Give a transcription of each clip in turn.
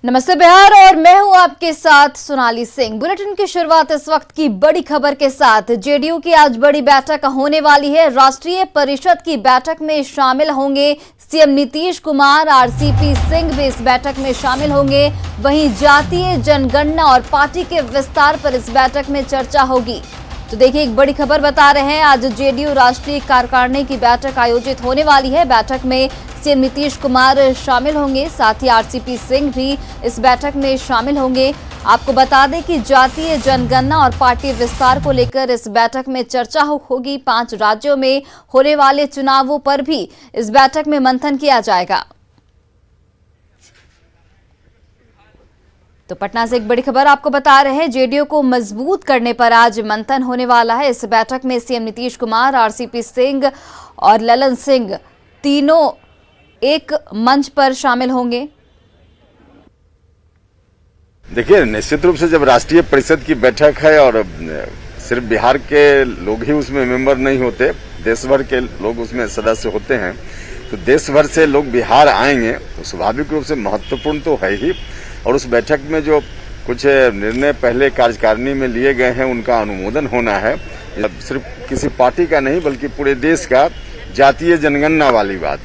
नमस्ते बिहार और मैं हूं आपके साथ सोनाली सिंह। बुलेटिन की शुरुआत इस वक्त की बड़ी खबर के साथ। जेडीयू की आज बड़ी बैठक होने वाली है। राष्ट्रीय परिषद की बैठक में शामिल होंगे सीएम नीतीश कुमार, आरसीपी सिंह भी इस बैठक में शामिल होंगे। वहीं जातीय जनगणना और पार्टी के विस्तार पर इस बैठक में चर्चा होगी। तो देखिए, एक बड़ी खबर बता रहे हैं, आज जेडीयू राष्ट्रीय कार्यकारिणी की बैठक आयोजित होने वाली है। बैठक में सीएम नीतीश कुमार शामिल होंगे, साथ ही आरसीपी सिंह भी इस बैठक में शामिल होंगे। आपको बता दें कि जातीय जनगणना और पार्टी विस्तार को लेकर इस बैठक में चर्चा होगी। 5 राज्यों में होने वाले चुनावों पर भी इस बैठक में मंथन किया जाएगा। तो पटना से एक बड़ी खबर आपको बता रहे हैं, जेडीयू को मजबूत करने पर आज मंथन होने वाला है। इस बैठक में सीएम नीतीश कुमार, आरसीपी सिंह और ललन सिंह तीनों एक मंच पर शामिल होंगे। देखिए, निश्चित रूप से जब राष्ट्रीय परिषद की बैठक है और सिर्फ बिहार के लोग ही उसमें मेंबर नहीं होते, देश भर के लोग उसमें सदस्य होते हैं, तो देश भर से लोग बिहार आएंगे तो स्वाभाविक रूप से महत्वपूर्ण तो है ही। और उस बैठक में जो कुछ निर्णय पहले कार्यकारिणी में लिए गए हैं उनका अनुमोदन होना है। सिर्फ किसी पार्टी का नहीं बल्कि पूरे देश का जातीय जनगणना वाली बात।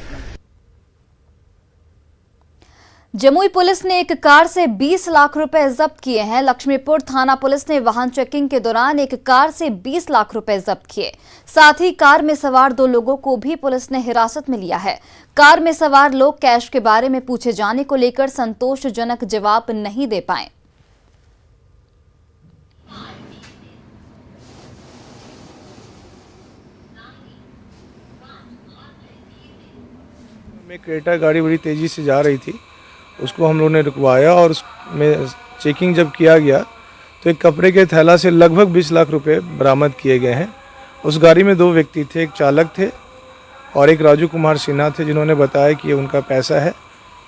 जमुई पुलिस ने एक कार से 20 लाख रुपए जब्त किए हैं। लक्ष्मीपुर थाना पुलिस ने वाहन चेकिंग के दौरान एक कार से 20 लाख रुपए जब्त किए। साथ ही कार में सवार 2 लोगों को भी पुलिस ने हिरासत में लिया है। कार में सवार लोग कैश के बारे में पूछे जाने को लेकर संतोषजनक जवाब नहीं दे पाए। में क्रेटा गाड़ी बड़ी तेजी से जा रही थी, उसको हम लोगों ने रुकवाया और उसमें चेकिंग जब किया गया तो एक कपड़े के थैला से लगभग 20 लाख रुपए बरामद किए गए हैं। उस गाड़ी में 2 व्यक्ति थे, एक चालक थे और एक राजू कुमार सिन्हा थे, जिन्होंने बताया कि ये उनका पैसा है।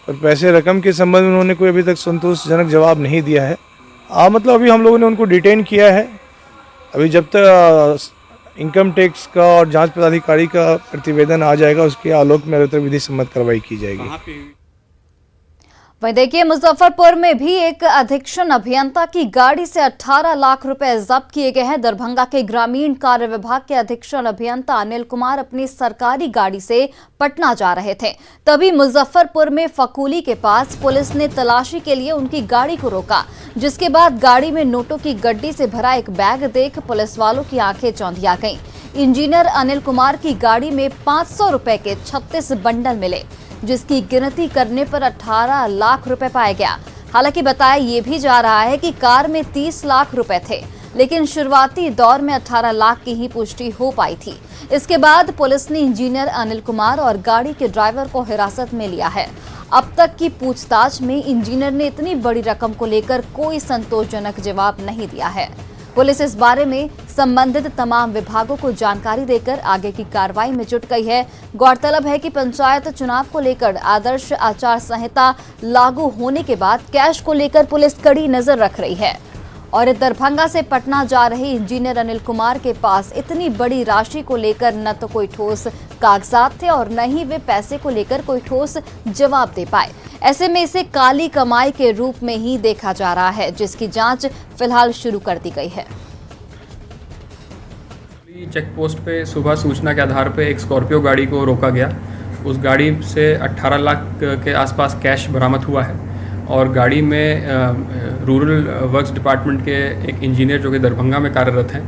और पैसे रकम के संबंध में उन्होंने कोई अभी तक संतोषजनक जवाब नहीं दिया है। मतलब अभी हम लोगों ने उनको डिटेन किया है। अभी जब तक इनकम टैक्स का और जांच पदाधिकारी का प्रतिवेदन आ जाएगा, उसके आलोक में विधि सम्मत कार्रवाई की जाएगी। वहीं देखिए, मुजफ्फरपुर में भी एक अधीक्षण अभियंता की गाड़ी से 18 लाख रुपए जब्त किए गए हैं। दरभंगा के ग्रामीण कार्य विभाग के अधीक्षण अभियंता अनिल कुमार अपनी सरकारी गाड़ी से पटना जा रहे थे, तभी मुजफ्फरपुर में फकूली के पास पुलिस ने तलाशी के लिए उनकी गाड़ी को रोका, जिसके बाद गाड़ी में नोटों की गड्डी से भरा एक बैग देख पुलिस वालों की आंखें चौंधिया गईं। इंजीनियर अनिल कुमार की गाड़ी में 500 रुपए के 36 बंडल मिले, जिसकी गिनती करने पर 18 लाख रुपए पाया गया। हालांकि बताया ये भी जा रहा है कि कार में 30 लाख रुपए थे, लेकिन शुरुआती दौर में 18 लाख की ही पुष्टि हो पाई थी। इसके बाद पुलिस ने इंजीनियर अनिल कुमार और गाड़ी के ड्राइवर को हिरासत में लिया है। अब तक की पूछताछ में इंजीनियर ने इतनी बड़ी रकम को लेकर कोई संतोषजनक जवाब नहीं दिया है। पुलिस इस बारे में संबंधित तमाम विभागों को जानकारी देकर आगे की कार्रवाई में जुट गई है। गौरतलब है कि पंचायत चुनाव को लेकर आदर्श आचार संहिता लागू होने के बाद कैश को लेकर पुलिस कड़ी नजर रख रही है। और दरभंगा से पटना जा रहे इंजीनियर अनिल कुमार के पास इतनी बड़ी राशि को लेकर न तो कोई ठोस कागजात थे और न ही वे पैसे को लेकर कोई ठोस जवाब दे पाए। ऐसे में इसे काली कमाई के रूप में ही देखा जा रहा है, जिसकी जांच फिलहाल शुरू कर दी गई है। चेक पोस्ट पे सुबह सूचना के आधार पे एक स्कॉर्पियो गाड़ी को रोका गया। उस गाड़ी से 18 लाख के आसपास कैश बरामद हुआ है और गाड़ी में रूरल वर्क्स डिपार्टमेंट के एक इंजीनियर जो कि दरभंगा में कार्यरत हैं,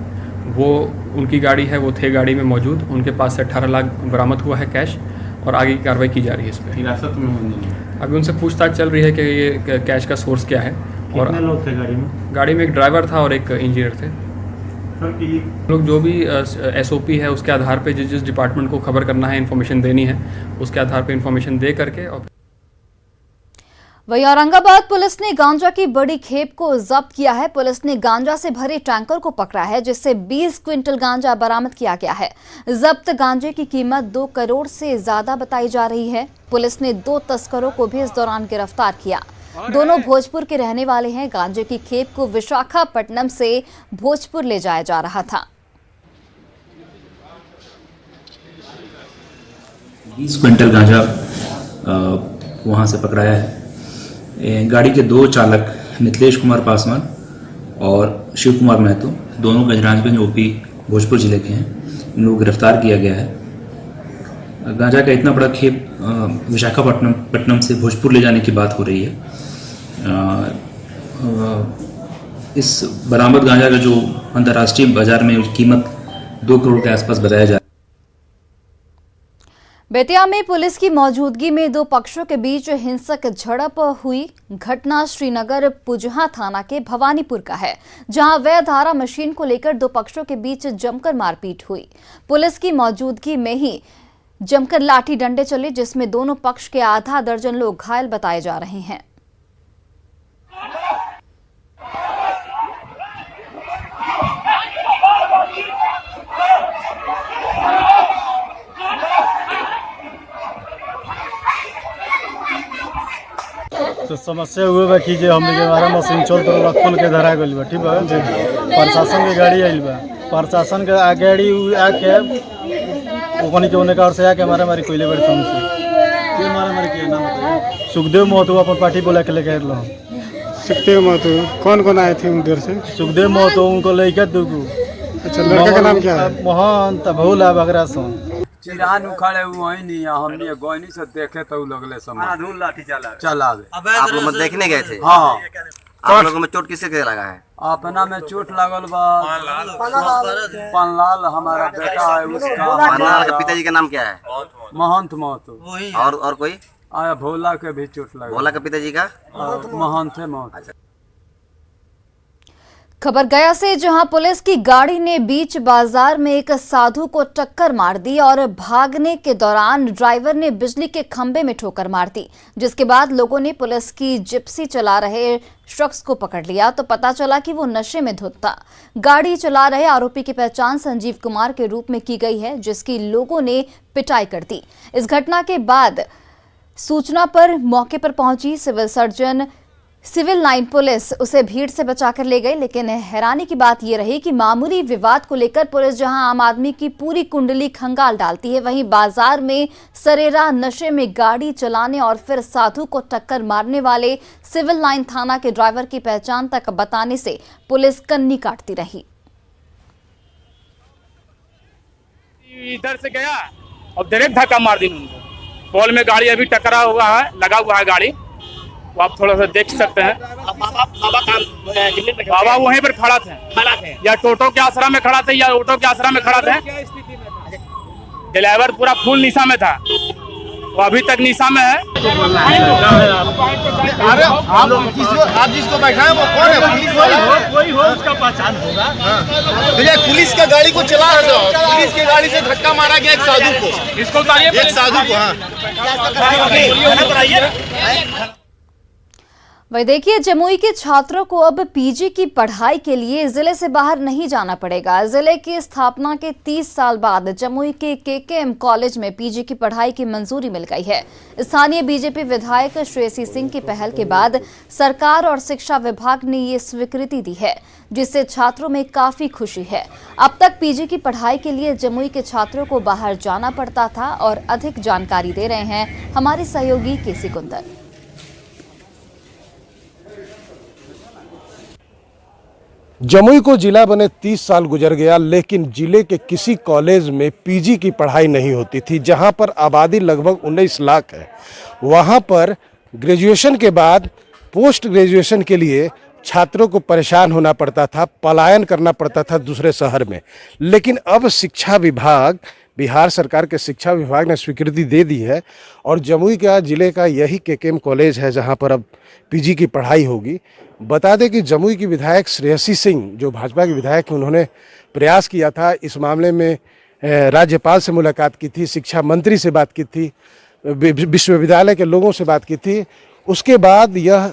वो उनकी गाड़ी है, वो थे गाड़ी में मौजूद। उनके पास से 18 लाख बरामद हुआ है कैश और आगे की कार्रवाई की जा रही है इस पर। हिरासत में अभी उनसे पूछताछ चल रही है कि ये कैश का सोर्स क्या है। और कितने लोग थे गाड़ी में? गाड़ी में एक ड्राइवर था और एक इंजीनियर थे। लोग जो भी एसओपी है उसके आधार पे जिस डिपार्टमेंट को खबर करना है, इन्फॉर्मेशन देनी है, उसके आधार पे इन्फॉर्मेशन दे करके। और वहीं औरंगाबाद पुलिस ने गांजा की बड़ी खेप को जब्त किया है। पुलिस ने गांजा से भरे टैंकर को पकड़ा है, जिससे 20 क्विंटल गांजा बरामद किया गया है। जब्त गांजे की कीमत 2 करोड़ से ज्यादा बताई जा रही है। पुलिस ने 2 तस्करों को भी इस दौरान गिरफ्तार किया। दोनों भोजपुर के रहने वाले हैं। गांजे की खेप को विशाखापट्टनम से भोजपुर ले जाया जा रहा था। 20 क्विंटल गांजा वहां से पकड़ाया है। गाड़ी के दो चालक मिथिलेश कुमार पासवान और शिव कुमार महतो, दोनों गजराजगंज ओपी भोजपुर जिले के हैं। इन लोगों को गिरफ्तार किया गया है। गांजा का इतना बड़ा खेप विशाखापट्टनम से भोजपुर ले जाने की बात हो रही है। इस बरामद गांजा का जो अंतर्राष्ट्रीय बाजार में कीमत 2 करोड़ के आसपास बताया जा रहा है। बेतिया में पुलिस की मौजूदगी में दो पक्षों के बीच हिंसक झड़प हुई। घटना श्रीनगर पुजहा थाना के भवानीपुर का है, जहां अवैध धारा मशीन को लेकर दो पक्षों के बीच जमकर मारपीट हुई। पुलिस की मौजूदगी में ही जमकर लाठी डंडे चले, जिसमें दोनों पक्ष के आधा दर्जन लोग घायल बताए जा रहे हैं। तो समस्या हुए बा कि हमने के हमारा मशीन चल तो खोल के धरा गइल बा। ठीक बा, प्रशासन के गाड़ी आइल बा, प्रशासन के गाड़ी आके ओकनी के ओने कार से आके हमारा मारी कोइले बड़ी समस्या के हमारा मारी के नाम बताइए। सुखदेव महतो अपन पार्टी बोला के लेके आइल। सुखदेव महतो कौन कौन आए थे उधर से? सुखदेव महतो उनको लेके दुगु। अच्छा, लड़का का नाम क्या है? महंत भोला बगरा सोन। चिरान उखाड़े हुए ही नहीं, हमने गोइनी से देखे तो लगले समय धूल लाठी चलावे। आप लोग देखने गए थे? हाँ। आप लोगों में चोट किससे के लगा है? अपना में चोट लगल बा पनलाल हमारा बेटा है उसका। पनलाल के पिताजी का नाम क्या है? महंत महतो। और कोई? भोला के भी चोट लगा। भोला के पिताजी का? महंत है महतो। खबर गया से, जहां पुलिस की गाड़ी ने बीच बाजार में एक साधु को टक्कर मार दी और भागने के दौरान ड्राइवर ने बिजली के खंभे में ठोकर मार दी, जिसके बाद लोगों ने पुलिस की जिप्सी चला रहे शख्स को पकड़ लिया तो पता चला कि वो नशे में धुत था। गाड़ी चला रहे आरोपी की पहचान संजीव कुमार के रूप में की गई है, जिसकी लोगों ने पिटाई कर दी। इस घटना के बाद सूचना पर मौके पर पहुंची सिविल लाइन पुलिस उसे भीड़ से बचाकर ले गई। लेकिन हैरानी की बात यह रही कि मामूली विवाद को लेकर पुलिस जहां आम आदमी की पूरी कुंडली खंगाल डालती है, वहीं बाजार में सरेरा नशे में गाड़ी चलाने और फिर साधु को टक्कर मारने वाले सिविल लाइन थाना के ड्राइवर की पहचान तक बताने से पुलिस कन्नी काटती रही। इधर से गया और डायरेक्ट धक्का मार दी उनको। पोल में गाड़ी अभी टकरा हुआ है, लगा हुआ है गाड़ी, वो आप थोड़ा सा देख सकते हैं। बाबा वहीं पर खड़ा थे, या टोटो के आसरा में खड़ा थे या ऑटो के आसरा में खड़ा थे। ड्राइवर पूरा फुल निशा में था, वो अभी तक निशा में है। अरे आप जिसको बैठाए वो कौन है? पुलिस वाला कोई हो, उसका पहचान होगा। पुलिस का गाड़ी को चला रहे हो, पुलिस की गाड़ी से धक्का मारा गया एक साधु को। इसको एक साधु को। हाँ, वही देखिए, जमुई के छात्रों को अब पीजी की पढ़ाई के लिए जिले से बाहर नहीं जाना पड़ेगा। जिले की स्थापना के 30 साल बाद जमुई के केकेएम कॉलेज में पीजी की पढ़ाई की मंजूरी मिल गई है। स्थानीय बीजेपी विधायक श्रेयसी सिंह की पहल के बाद सरकार और शिक्षा विभाग ने ये स्वीकृति दी है, जिससे छात्रों में काफी खुशी है। अब तक पीजी की पढ़ाई के लिए जमुई के छात्रों को बाहर जाना पड़ता था। और अधिक जानकारी दे रहे हैं हमारे सहयोगी केसी कुंदर। जमुई को जिला बने 30 साल गुजर गया, लेकिन जिले के किसी कॉलेज में पीजी की पढ़ाई नहीं होती थी। जहां पर आबादी लगभग 19 लाख है, वहां पर ग्रेजुएशन के बाद पोस्ट ग्रेजुएशन के लिए छात्रों को परेशान होना पड़ता था, पलायन करना पड़ता था दूसरे शहर में। लेकिन अब शिक्षा विभाग, बिहार सरकार के शिक्षा विभाग ने स्वीकृति दे दी है और जमुई का जिले का यही केकेएम कॉलेज है जहां पर अब पीजी की पढ़ाई होगी। बता दें कि जमुई की विधायक श्रेयसी सिंह, जो भाजपा के विधायक हैं, उन्होंने प्रयास किया था इस मामले में, राज्यपाल से मुलाकात की थी, शिक्षा मंत्री से बात की थी, विश्वविद्यालय के लोगों से बात की थी। उसके बाद यह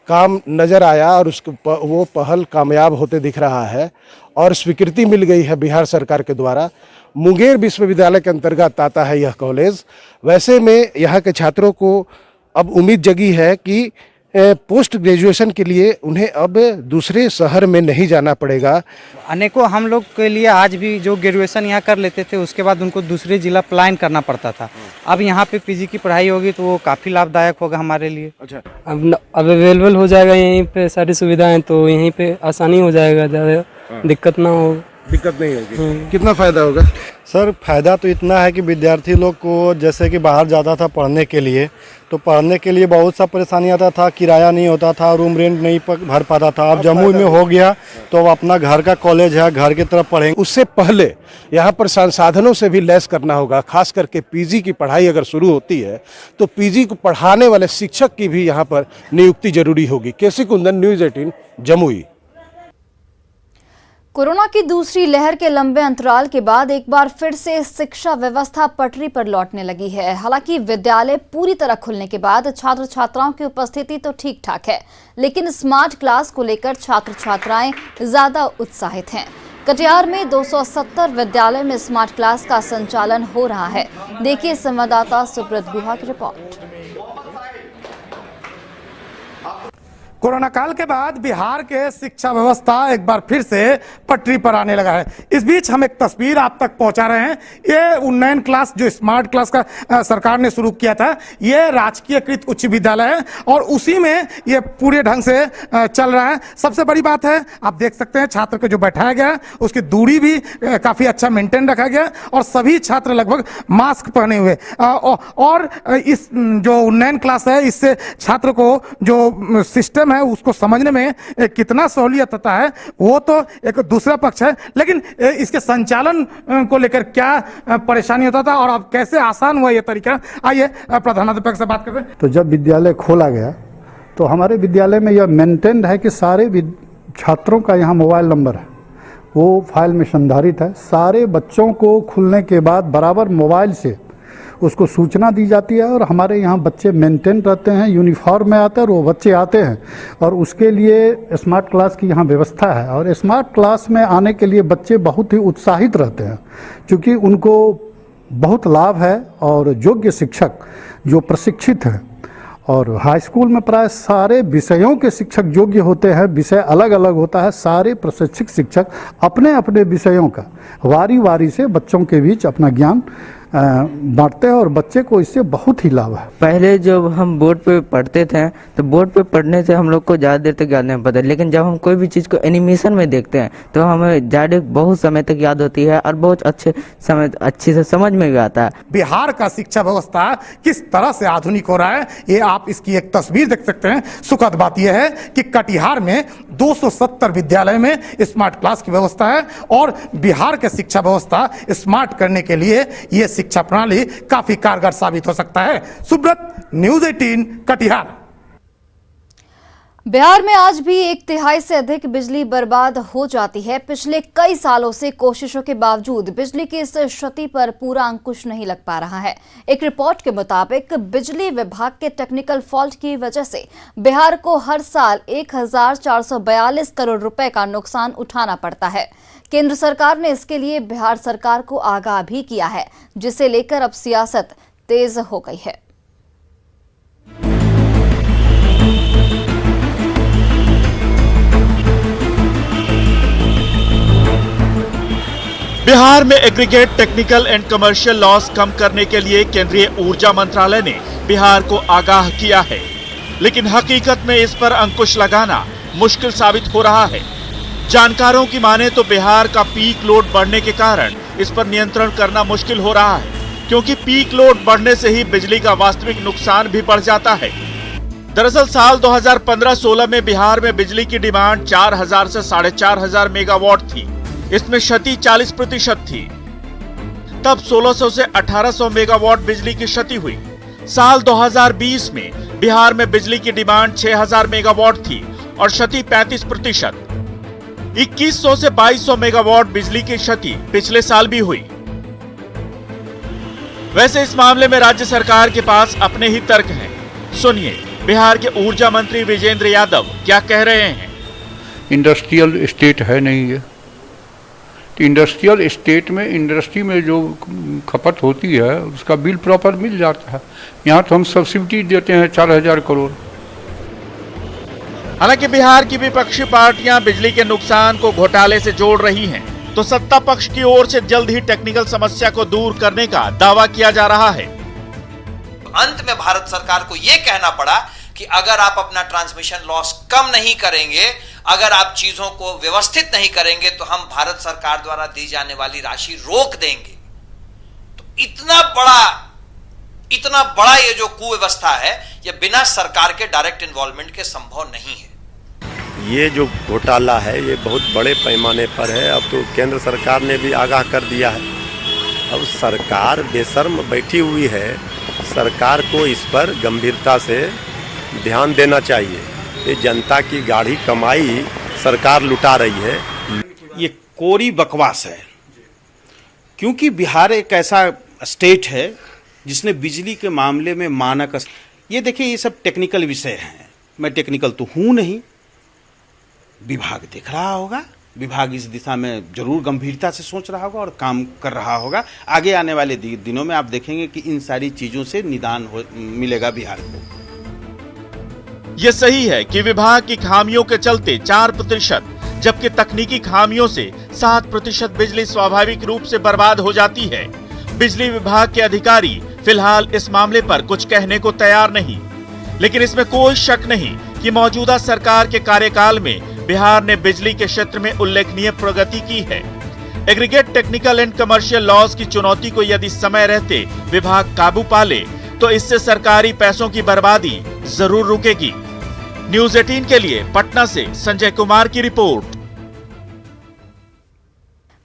काम नज़र आया और वो पहल कामयाब होते दिख रहा है और स्वीकृति मिल गई है बिहार सरकार के द्वारा। मुंगेर विश्वविद्यालय के अंतर्गत आता है यह कॉलेज। वैसे में यहाँ के छात्रों को अब उम्मीद जगी है कि पोस्ट ग्रेजुएशन के लिए उन्हें अब दूसरे शहर में नहीं जाना पड़ेगा। अनेकों हम लोग के लिए आज भी जो ग्रेजुएशन यहाँ कर लेते थे उसके बाद उनको दूसरे जिला पलायन करना पड़ता था। अब यहाँ पे पीजी की पढ़ाई होगी तो वो काफ़ी लाभदायक होगा हमारे लिए। अच्छा, अब अवेलेबल हो जाएगा यहीं पे सारी सुविधाएं, तो यहीं पे आसानी हो जाएगा, ज़्यादा दिक्कत ना हो। दिक्कत नहीं होगी। कितना फायदा होगा? सर फायदा तो इतना है कि विद्यार्थी लोग को जैसे कि बाहर जाता था पढ़ने के लिए, तो पढ़ने के लिए बहुत सा परेशानी आता था, किराया नहीं होता था, रूम रेंट नहीं भर पाता था। अब जम्मू में हो गया तो अब अपना घर का कॉलेज है, घर की तरफ पढ़ेंगे। उससे पहले यहाँ पर संसाधनों से भी लैस करना होगा। खास करके पीजी की पढ़ाई अगर शुरू होती है तो पीजी को पढ़ाने वाले शिक्षक की भी यहाँ पर नियुक्ति जरूरी होगी। केसी कुंदन, न्यूज़ 18, जमुई। कोरोना की दूसरी लहर के लंबे अंतराल के बाद एक बार फिर से शिक्षा व्यवस्था पटरी पर लौटने लगी है। हालांकि विद्यालय पूरी तरह खुलने के बाद छात्र छात्राओं की उपस्थिति तो ठीक ठाक है, लेकिन स्मार्ट क्लास को लेकर छात्र छात्राएं ज्यादा उत्साहित हैं। कटिहार में 270 विद्यालय में स्मार्ट क्लास का संचालन हो रहा है। देखिए संवाददाता सुब्रत गुहा की रिपोर्ट। कोरोना काल के बाद बिहार के शिक्षा व्यवस्था एक बार फिर से पटरी पर आने लगा है। इस बीच हम एक तस्वीर आप तक पहुंचा रहे हैं। ये उन्नयन क्लास जो स्मार्ट क्लास का सरकार ने शुरू किया था, ये राजकीयकृत उच्च विद्यालय है और उसी में ये पूरे ढंग से चल रहा है। सबसे बड़ी बात है, आप देख सकते हैं छात्र को जो बैठाया गया है उसकी दूरी भी काफी अच्छा मेंटेन रखा गया और सभी छात्र लगभग मास्क पहने हुए। और इस जो उन्नयन क्लास है इससे छात्र को जो सिस्टम है उसको समझने में कितना सहूलियत होता है वो तो एक दूसरा पक्ष है, लेकिन इसके संचालन को लेकर क्या परेशानी होता था और अब कैसे आसान हुआ ये तरीका, आइए प्रधानाध्यापक से बात करते हैं। तो जब विद्यालय खोला गया तो हमारे विद्यालय में यह मेंटेन्ड है कि सारे छात्रों का यहाँ मोबाइल नंबर है, वो फाइल में संधारित है। सारे बच्चों को खुलने के बाद बराबर मोबाइल से उसको सूचना दी जाती है और हमारे यहाँ बच्चे मेंटेन रहते हैं, यूनिफॉर्म में आते हैं और वो बच्चे आते हैं और उसके लिए स्मार्ट क्लास की यहाँ व्यवस्था है। और स्मार्ट क्लास में आने के लिए बच्चे बहुत ही उत्साहित रहते हैं क्योंकि उनको बहुत लाभ है और योग्य शिक्षक जो प्रशिक्षित हैं और हाई स्कूल में प्राय सारे विषयों के शिक्षक योग्य होते हैं, विषय अलग अलग होता है। सारे प्रशिक्षित शिक्षक अपने अपने विषयों का वारी वारी से बच्चों के बीच अपना ज्ञान बांटते हैं और बच्चे को इससे बहुत ही लाभ है। पहले जब हम बोर्ड पे पढ़ते थे तो बोर्ड पे पढ़ने से हम लोग को ज़्यादा देर तक याद नहीं पड़ता, लेकिन जब हम कोई भी चीज़ को एनिमेशन में देखते हैं तो हमें ज़्यादा बहुत समय तक याद होती है और बहुत अच्छे से समझ में भी आता है। बिहार का शिक्षा व्यवस्था किस तरह से आधुनिक हो रहा है ये आप इसकी एक तस्वीर देख सकते हैं। सुखद बात यह है कि कटिहार में 270 विद्यालय में स्मार्ट क्लास की व्यवस्था है और बिहार के शिक्षा व्यवस्था स्मार्ट करने के लिए ये शिक्षा प्रणाली काफी कारगर साबित हो सकता है। सुब्रत, न्यूज़ 18, कटिहार। बिहार में आज भी 1/3 से अधिक बिजली बर्बाद हो जाती है। पिछले कई सालों से कोशिशों के बावजूद बिजली की इस क्षति पर पूरा अंकुश नहीं लग पा रहा है। एक रिपोर्ट के मुताबिक बिजली विभाग के टेक्निकल फॉल्ट की वजह से बिहार को हर साल 1442 करोड़ रुपए का नुकसान उठाना पड़ता है। केंद्र सरकार ने इसके लिए बिहार सरकार को आगाह भी किया है, जिसे लेकर अब सियासत तेज हो गई है। बिहार में aggregate technical and commercial loss कम करने के लिए केंद्रीय ऊर्जा मंत्रालय ने बिहार को आगाह किया है, लेकिन हकीकत में इस पर अंकुश लगाना मुश्किल साबित हो रहा है। जानकारों की माने तो बिहार का पीक लोड बढ़ने के कारण इस पर नियंत्रण करना मुश्किल हो रहा है, क्योंकि पीक लोड बढ़ने से ही बिजली का वास्तविक नुकसान भी बढ़ जाता है। दरअसल साल 2015-16 में बिहार में बिजली की डिमांड 4000 से 4500 मेगावाट थी। इसमें क्षति 40% थी। तब 1600 से 1800 मेगावाट बिजली की क्षति हुई। साल 2020 में बिहार में बिजली की डिमांड 6000 मेगावाट थी और क्षति 35%। 2100 से 2200 मेगावाट बिजली की क्षति पिछले साल भी हुई। वैसे इस मामले में राज्य सरकार के पास अपने ही तर्क हैं। सुनिए बिहार के ऊर्जा मंत्री विजेंद्र यादव क्या कह रहे हैं। इंडस्ट्रियल स्टेट है नहीं ये, तो इंडस्ट्रियल स्टेट में इंडस्ट्री में जो खपत होती है उसका बिल प्रॉपर मिल जाता है। यहाँ तो हम सब्सिडी देते हैं 4000 करोड़। हालांकि बिहार की विपक्षी पार्टियां बिजली के नुकसान को घोटाले से जोड़ रही हैं, तो सत्ता पक्ष की ओर से जल्द ही टेक्निकल समस्या को दूर करने का दावा किया जा रहा है। अंत में भारत सरकार को यह कहना पड़ा कि अगर आप अपना ट्रांसमिशन लॉस कम नहीं करेंगे, अगर आप चीजों को व्यवस्थित नहीं करेंगे, तो हम भारत सरकार द्वारा दी जाने वाली राशि रोक देंगे। तो इतना बड़ा ये जो कुव्यवस्था है, ये बिना सरकार के डायरेक्ट इन्वॉल्वमेंट के संभव नहीं है। ये जो घोटाला है ये बहुत बड़े पैमाने पर है। अब तो केंद्र सरकार ने भी आगाह कर दिया है। अब सरकार बेशर्म बैठी हुई है, सरकार को इस पर गंभीरता से ध्यान देना चाहिए। ये जनता की गाढ़ी कमाई सरकार लुटा रही है। ये कोरी बकवास है, क्योंकि बिहार एक ऐसा स्टेट है जिसने बिजली के मामले में मानक, ये देखिए ये सब टेक्निकल विषय हैं, मैं टेक्निकल तो हूँ नहीं। विभाग देख रहा होगा, विभाग इस दिशा में जरूर गंभीरता से सोच रहा होगा और काम कर रहा होगा। आगे आने वाले दिनों में आप देखेंगे कि इन सारी चीजों से निदान मिलेगा बिहार को। ये सही है कि विभाग की खामियों के चलते 4%, जबकि तकनीकी खामियों से 7% बिजली स्वाभाविक रूप से बर्बाद हो जाती है। बिजली विभाग के अधिकारी फिलहाल इस मामले पर कुछ कहने को तैयार नहीं, लेकिन इसमें कोई शक नहीं कि मौजूदा सरकार के कार्यकाल में बिहार ने बिजली के क्षेत्र में उल्लेखनीय प्रगति की है। Aggregate technical and commercial loss की चुनौती को यदि समय रहते विभाग काबू पा ले, तो इससे सरकारी पैसों की बर्बादी जरूर रुकेगी। न्यूज़ 18 के लिए पटना से संजय कुमार की रिपोर्ट।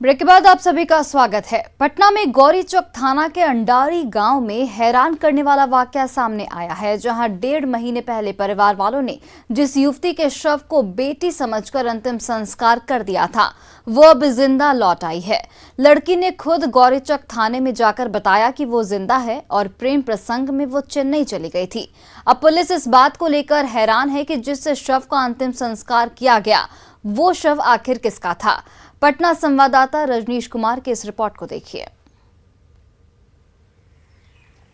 ब्रेक के बाद आप सभी का स्वागत है। पटना में गौरीचक थाना के अंडारी गांव में हैरान करने वाला वाकया सामने आया है, जहां 1.5 महीने पहले परिवार वालों ने जिस युवती के शव को बेटी समझकर अंतिम संस्कार कर दिया था, वो अब जिंदा लौट आई है। लड़की ने खुद गौरीचक थाने में जाकर बताया कि वो जिंदा है और प्रेम प्रसंग में वो चेन्नई चली गई थी। अब पुलिस इस बात को लेकर हैरान है कि जिस शव का अंतिम संस्कार किया गया, वो शव आखिर किसका था। पटना संवाददाता रजनीश कुमार की इस रिपोर्ट को देखिए।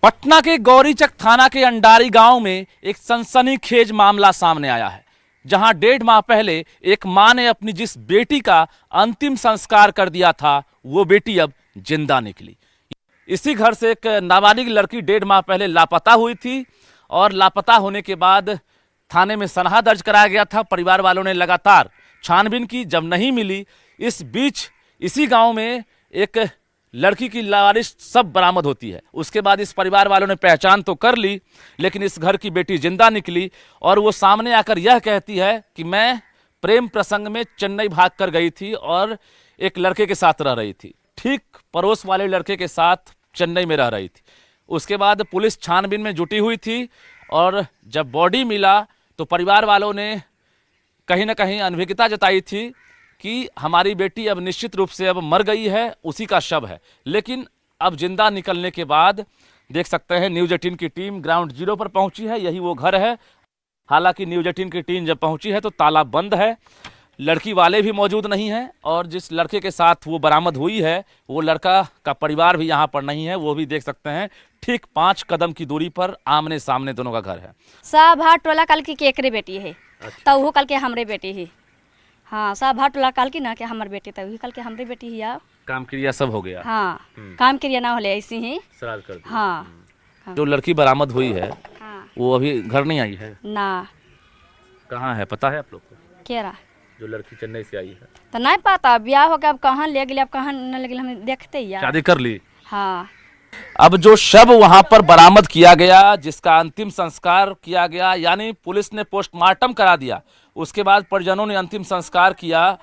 पटना के गौरीचक थाना के अंडारी गांव में एक सनसनीखेज मामला सामने आया है, जहां 1.5 माह पहले एक मां ने अपनी जिस बेटी का अंतिम संस्कार कर दिया था, वो बेटी अब जिंदा निकली। इसी घर से एक नाबालिग लड़की 1.5 माह पहले लापता हुई थी और लापता होने के बाद थाने में सनहा दर्ज कराया गया था। परिवार वालों ने लगातार छानबीन की, जब नहीं मिली, इस बीच इसी गांव में एक लड़की की लावारिस सब बरामद होती है। उसके बाद इस परिवार वालों ने पहचान तो कर ली, लेकिन इस घर की बेटी जिंदा निकली और वो सामने आकर यह कहती है कि मैं प्रेम प्रसंग में चेन्नई भाग कर गई थी और एक लड़के के साथ रह रही थी, ठीक पड़ोस वाले लड़के के साथ चेन्नई में रह रही थी। उसके बाद पुलिस छानबीन में जुटी हुई थी और जब बॉडी मिला तो परिवार वालों ने कहीं ना कहीं अनभिज्ञता जताई थी कि हमारी बेटी अब निश्चित रूप से अब मर गई है, उसी का शव है। लेकिन अब जिंदा निकलने के बाद देख सकते हैं न्यूज़ 18 की टीम ग्राउंड जीरो पर पहुंची है। यही वो घर है। हालांकि न्यूज़ 18 की टीम जब पहुंची है तो ताला बंद है, लड़की वाले भी मौजूद नहीं हैं और जिस लड़के के साथ वो बरामद हुई है, वो लड़का का परिवार भी यहाँ पर नहीं है। वो भी देख सकते हैं ठीक 5 कदम की दूरी पर आमने सामने दोनों का घर है। साहब भाट टोला कल की केकरे बेटी है, तो वो कल के हमरे बेटी ही। हाँ, साहब भाट टोला कल की ना कि हमारे बेटी, तो वही कल के हमरे बेटी ही। यार काम क्रिया सब हो गया। हाँ, काम क्रिया ना होले ऐसी ही श्राद्ध कर दिया। हाँ। जो लड़की बरामद हुई है, हाँ, वो अभी घर नहीं आई है ना। कहाँ है पता है आप लोग को? केरा जो लड़की चेन्नई से आई है तो नहीं पता, ब्याह हो गया, अब कहाँ ले गए, अब कहाँ न ले गए, हम देखते ही। शादी कर ली। हाँ। अब जो शव वहां पर बरामद किया गया, जिसका अंतिम संस्कार किया गया, यानी पुलिस ने पोस्टमार्टम करा दिया, उसके बाद परिजनों ने अंतिम संस्कार किया।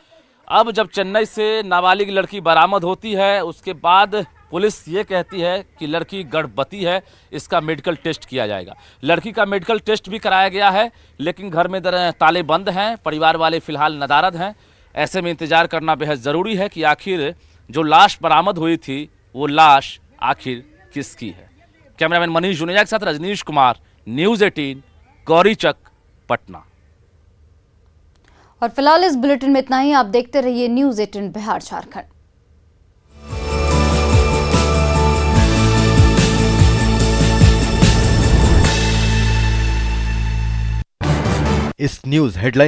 अब जब चेन्नई से नाबालिग लड़की बरामद होती है, उसके बाद पुलिस ये कहती है कि लड़की गर्भवती है, इसका मेडिकल टेस्ट किया जाएगा। लड़की का मेडिकल टेस्ट भी कराया गया है, लेकिन घर में ताले बंद हैं, परिवार वाले फिलहाल नदारद हैं। ऐसे में इंतजार करना बेहद ज़रूरी है कि आखिर जो लाश बरामद हुई थी, वो लाश आखिर किसकी है। कैमरामैन मनीष जुनेजा के साथ रजनीश कुमार, न्यूज़ 18, गौरीचक, पटना। और फिलहाल इस बुलेटिन में इतना ही। आप देखते रहिए न्यूज़ 18 बिहार झारखंड। इस न्यूज़ हेडलाइन